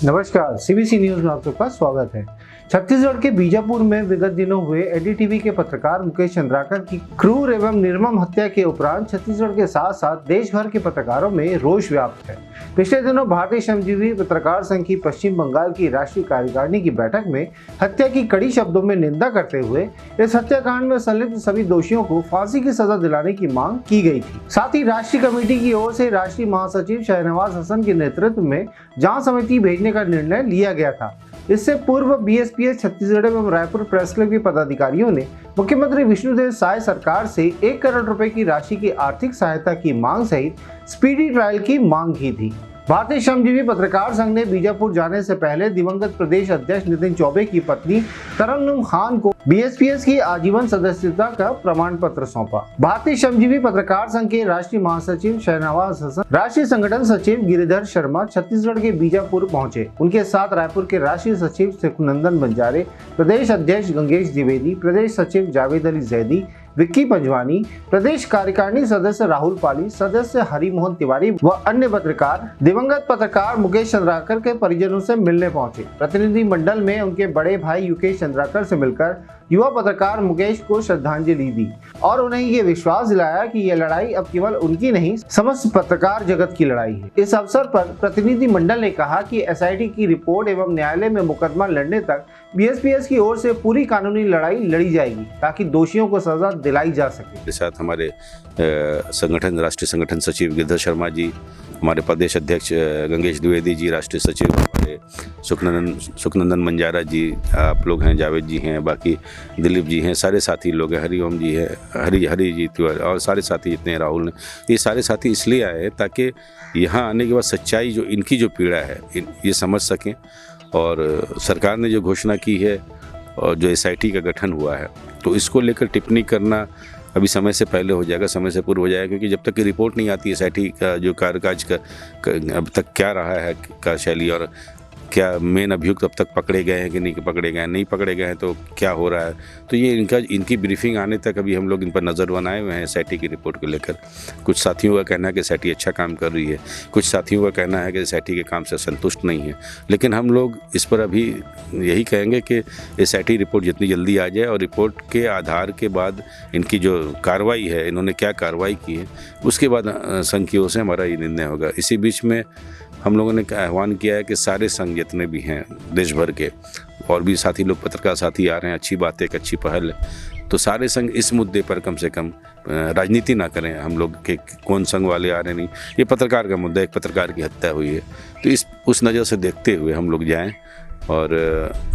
नमस्कार, CBC news में आप सबका स्वागत है। छत्तीसगढ़ के बीजापुर में विगत दिनों हुए एनडीटीवी के पत्रकार मुकेश चंद्राकर की क्रूर एवं निर्मम हत्या के उपरांत छत्तीसगढ़ के साथ साथ देश भर के पत्रकारों में रोष व्याप्त है। पिछले दिनों भारतीय श्रमजीवी पत्रकार संघ की पश्चिम बंगाल की राष्ट्रीय कार्यकारिणी की बैठक में हत्या की कड़ी शब्दों में निंदा करते हुए इस हत्याकांड में संलिप्त सभी दोषियों को फांसी की सजा दिलाने की मांग की गई थी। साथ ही राष्ट्रीय कमेटी की ओर से राष्ट्रीय महासचिव शहनवाज हसन के नेतृत्व में जांच समिति भेजने का निर्णय लिया गया था। इससे पूर्व बीएसपीएस छत्तीसगढ़ एवं रायपुर प्रेस क्लब के पदाधिकारियों ने मुख्यमंत्री विष्णुदेव साय सरकार से 1 करोड़ रुपए की राशि की आर्थिक सहायता की मांग सहित स्पीडी ट्रायल की मांग की थी। भारतीय श्रमजीवी पत्रकार संघ ने बीजापुर जाने से पहले दिवंगत प्रदेश अध्यक्ष नितिन चौबे की पत्नी तरन्नुम खान को बीएसपीएस की आजीवन सदस्यता का प्रमाण पत्र सौंपा। भारतीय श्रमजीवी पत्रकार संघ के राष्ट्रीय महासचिव शहनवाज हसन, राष्ट्रीय संगठन सचिव गिरिधर शर्मा छत्तीसगढ़ के बीजापुर पहुंचे। उनके साथ रायपुर के राष्ट्रीय सचिव सुखनंदन बंजारे, प्रदेश अध्यक्ष गंगेश द्विवेदी, प्रदेश सचिव जावेद अली जैदी, विक्की पंजवानी, प्रदेश कार्यकारिणी सदस्य राहुल पाली, सदस्य हरिमोहन तिवारी व अन्य पत्रकार दिवंगत पत्रकार मुकेश चंद्राकर के परिजनों से मिलने पहुंचे। प्रतिनिधि मंडल में उनके बड़े भाई युकेश चंद्राकर से मिलकर युवा पत्रकार मुकेश को श्रद्धांजलि दी और उन्हें ये विश्वास दिलाया कि यह लड़ाई अब केवल उनकी नहीं, समस्त पत्रकार जगत की लड़ाई है। इस अवसर पर प्रतिनिधि मंडल ने कहा कि एसआईटी की रिपोर्ट एवं न्यायालय में मुकदमा लड़ने तक बीएसपीएस की ओर से पूरी कानूनी लड़ाई लड़ी जाएगी ताकि दोषियों को सजा दिलाई जा सके। के साथ हमारे संगठन राष्ट्रीय संगठन सचिव गिरिधर शर्मा जी, हमारे प्रदेश अध्यक्ष गंगेश द्विवेदी जी, राष्ट्रीय सचिव हमारे सुखनंदन बंजारा जी, आप लोग हैं, जावेद जी हैं, बाकी दिलीप जी हैं, सारे साथी लोग हैं, हरिओम जी है, हरी जी तिवारी और सारे साथी जितने हैं, राहुल ने, ये सारे साथी इसलिए आए ताकि यहाँ आने के बाद सच्चाई जो इनकी जो पीड़ा है ये समझ सकें। और सरकार ने जो घोषणा की है और जो एसआईटी का गठन हुआ है तो इसको लेकर टिप्पणी करना अभी समय से पहले हो जाएगा, समय से पूर्व हो जाएगा, क्योंकि जब तक कि रिपोर्ट नहीं आती एसआईटी का जो कार्यकाज का अब तक क्या रहा है कार्यशैली और क्या मेन अभियुक्त अब तक पकड़े गए हैं कि नहीं पकड़े गए हैं, नहीं पकड़े गए हैं तो क्या हो रहा है, तो ये इनकी ब्रीफिंग आने तक अभी हम लोग इन पर नज़र बनाए हुए हैं एसआईटी की रिपोर्ट को लेकर। कुछ साथियों का कहना है कि एसआईटी अच्छा काम कर रही है, कुछ साथियों का कहना है कि एसआईटी के काम से संतुष्ट नहीं है, लेकिन हम लोग इस पर अभी यही कहेंगे कि एसआईटी रिपोर्ट जितनी जल्दी आ जाए और रिपोर्ट के आधार के बाद इनकी जो कार्रवाई है, इन्होंने क्या कार्रवाई की है, उसके बाद संघ की ओर से हमारा ये निर्णय होगा। इसी बीच में हम लोगों ने आह्वान किया है कि सारे संघ जितने भी हैं देश भर के और भी साथी लोग पत्रकार साथी आ रहे हैं, अच्छी बात है, एक अच्छी पहल है, तो सारे संघ इस मुद्दे पर कम से कम राजनीति ना करें हम लोग के कौन संघ वाले आ रहे नहीं, ये पत्रकार का मुद्दा, एक पत्रकार की हत्या हुई है, तो उस नज़र से देखते हुए हम लोग जाएँ और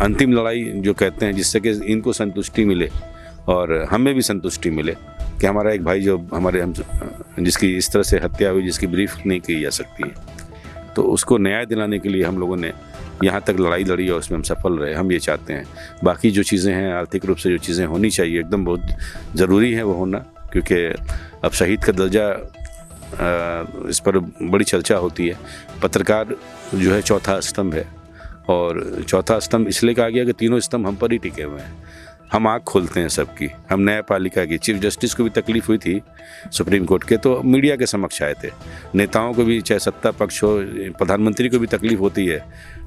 अंतिम लड़ाई जो कहते हैं जिससे कि इनको संतुष्टि मिले और हमें भी संतुष्टि मिले कि हमारा एक भाई जो हम जिसकी इस तरह से हत्या हुई, जिसकी ब्रीफ नहीं की जा सकती है, तो उसको न्याय दिलाने के लिए हम लोगों ने यहाँ तक लड़ाई लड़ी और उसमें हम सफल रहे। हम ये चाहते हैं बाकी जो चीज़ें हैं आर्थिक रूप से जो चीज़ें होनी चाहिए एकदम बहुत ज़रूरी है वो होना, क्योंकि अब शहीद का दर्जा इस पर बड़ी चर्चा होती है। पत्रकार जो है चौथा स्तंभ है और चौथा स्तंभ इसलिए कहा गया कि तीनों स्तंभ हम पर ही टिके हुए हैं, हम आँख खोलते हैं सबकी। हम न्यायपालिका की चीफ जस्टिस को भी तकलीफ हुई थी सुप्रीम कोर्ट के, तो मीडिया के समक्ष आए थे। नेताओं को भी, चाहे सत्ता पक्ष हो, प्रधानमंत्री को भी तकलीफ होती है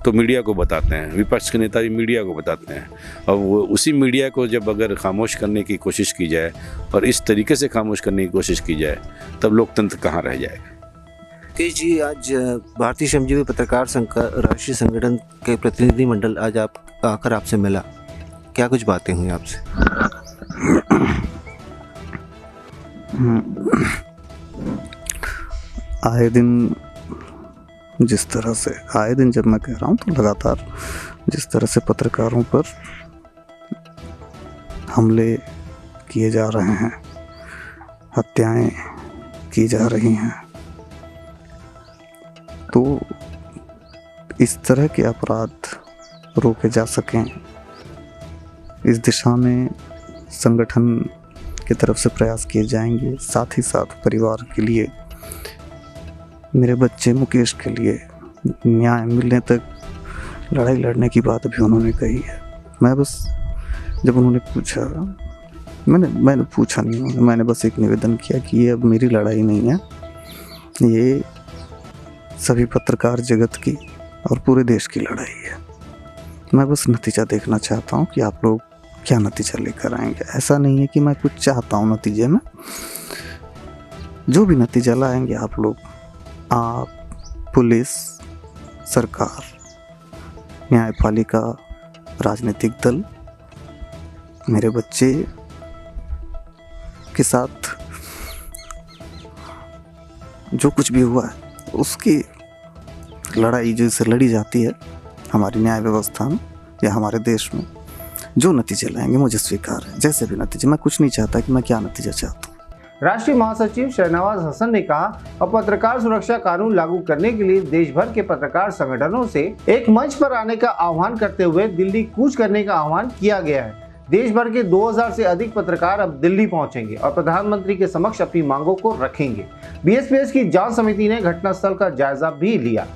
तो मीडिया को बताते हैं, विपक्ष के नेता भी मीडिया को बताते हैं। और वो उसी मीडिया को जब अगर खामोश करने की कोशिश की जाए और इस तरीके से खामोश करने की कोशिश की जाए तब लोकतंत्र कहाँ रह जाएगा। जी, आज भारतीय श्रमजीवी पत्रकार संघ का राष्ट्रीय संगठन के प्रतिनिधि मंडल आज आकर आपसे मिला, क्या कुछ बातें हुई आपसे? आए दिन जिस तरह से जब मैं कह रहा हूँ तो लगातार जिस तरह से पत्रकारों पर हमले किए जा रहे हैं, हत्याएं की जा रही हैं, तो इस तरह के अपराध रोके जा सकें, इस दिशा में संगठन की तरफ से प्रयास किए जाएंगे। साथ ही साथ परिवार के लिए, मेरे बच्चे मुकेश के लिए न्याय मिलने तक लड़ाई लड़ने की बात भी उन्होंने कही है। मैं बस जब उन्होंने पूछा, मैंने पूछा नहीं, मैंने बस एक निवेदन किया कि ये अब मेरी लड़ाई नहीं है, ये सभी पत्रकार जगत की और पूरे देश की लड़ाई है। मैं बस नतीजा देखना चाहता हूँ कि आप लोग क्या नतीजा लेकर आएंगे। ऐसा नहीं है कि मैं कुछ चाहता हूँ नतीजे में, जो भी नतीजा लाएंगे आप लोग, आप, पुलिस, सरकार, न्यायपालिका, राजनीतिक दल, मेरे बच्चे के साथ जो कुछ भी हुआ है उसकी लड़ाई जैसे लड़ी जाती है हमारी न्याय व्यवस्था में या हमारे देश में, जो नतीजे लाएंगे मुझे स्वीकार है। जैसे भी नतीजे, मैं कुछ नहीं चाहता कि मैं क्या नतीजा चाहता हूँ। राष्ट्रीय महासचिव शहनवाज हसन ने कहा, अब पत्रकार सुरक्षा कानून लागू करने के लिए देश भर के पत्रकार संगठनों से एक मंच पर आने का आह्वान करते हुए दिल्ली कूच करने का आह्वान किया गया है। देश भर के 2000 से अधिक पत्रकार अब दिल्ली पहुंचेंगे और प्रधानमंत्री के समक्ष अपनी मांगों को रखेंगे। बीएसपीएस की जांच समिति ने घटनास्थल का जायजा भी लिया।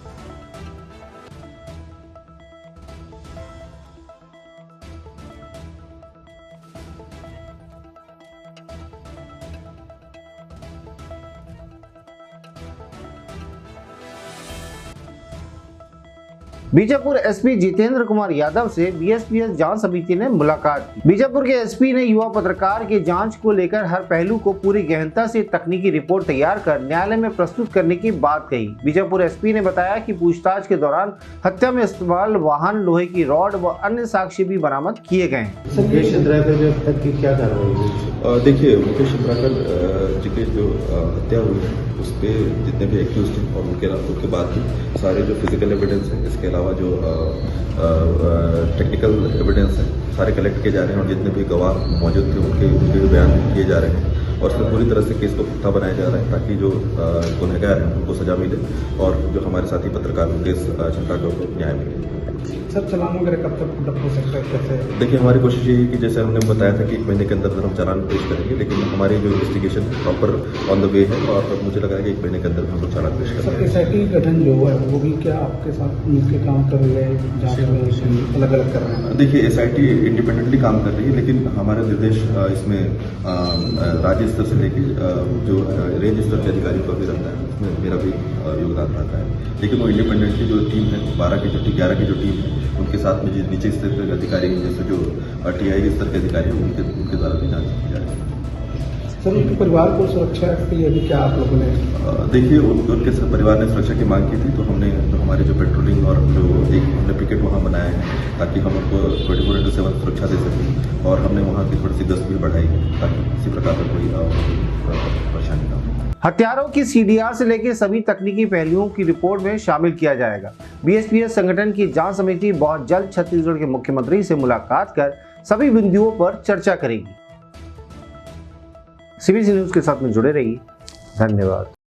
बीजापुर एसपी जितेंद्र कुमार यादव से बीएसपीएस जांच समिति ने मुलाकात की। बीजापुर के एसपी ने युवा पत्रकार के जांच को लेकर हर पहलू को पूरी गहनता से तकनीकी रिपोर्ट तैयार कर न्यायालय में प्रस्तुत करने की बात कही। बीजापुर एसपी ने बताया कि पूछताछ के दौरान हत्या में इस्तेमाल वाहन, लोहे की रॉड व अन्य साक्ष्य भी बरामद किए गए हैं। मुकेश इंद्राकर में अब तक की क्या कार्रवाई हुई? देखिए, मुकेश इंद्राकर जी की जो हत्या हुई है उस पर जितने भी एक्यूज्ड हैं और उनके बाद भी सारे जो फिजिकल एविडेंस है, इसके अलावा जो टेक्निकल एविडेंस है, सारे कलेक्ट किए जा रहे हैं और जितने भी गवाह मौजूद थे उनके बयान किए जा रहे हैं और इसमें पूरी तरह से केस को पुख्ता बनाया जा रहा है ताकि जो गुनहगार हैं उनको सजा मिले और जो हमारे साथी पत्रकार मुकेश चंद्राकर को न्याय मिले। सर, चालान वगैरह कब तक पुटअप हो सकता है, कैसे? देखिए, हमारी कोशिश ये है कि जैसे हमने बताया था कि 1 महीने के अंदर हम चालान पेश करेंगे, लेकिन हमारी जो इन्वेस्टिगेशन है प्रॉपर ऑन द वे है और मुझे लगा है कि 1 महीने के अंदर हम लोग चालान पेश सर, करेंगे। एसआईटी गठन जो है वो भी क्या आपके साथ मिलकर काम कर रही है, जांच में अलग अलग कर रहे हैं? देखिए, एसआईटी इंडिपेंडेंटली काम कर रही है, लेकिन हमारा निर्देश इसमें राज्य स्तर से लेके जो रेंज स्तर के अधिकारी को भी रहता है, उसमें मेरा भी योगदान रहता है। लेकिन वो इंडिपेंडेंटली जो टीम है 11 की जो टीम है उनके साथ में नीचे स्तर के अधिकारी जैसे जो टीआई स्तर के अधिकारी हैं उनके द्वारा भी जांच की जा रही है। सर, उनके परिवार को सुरक्षा के लिए भी क्या आप लोगों ने? देखिए, उनके परिवार ने सुरक्षा की मांग की थी, तो हमने हमारे जो पेट्रोलिंग और जो हमने पिकेट वहाँ बनाया है ताकि हम उनको 24/7 सुरक्षा दे सकें और हमने वहाँ की थोड़ी सी गश्त भी बढ़ाई है ताकि किसी प्रकार का कोई परेशानी ना हो। हत्यारों की सीडीआर से लेकर सभी तकनीकी पहलुओं की रिपोर्ट में शामिल किया जाएगा। बीएसपीएस संगठन की जांच समिति बहुत जल्द छत्तीसगढ़ के मुख्यमंत्री से मुलाकात कर सभी बिंदुओं पर चर्चा करेगी। सीबीसी न्यूज के साथ में जुड़े रहिए। धन्यवाद।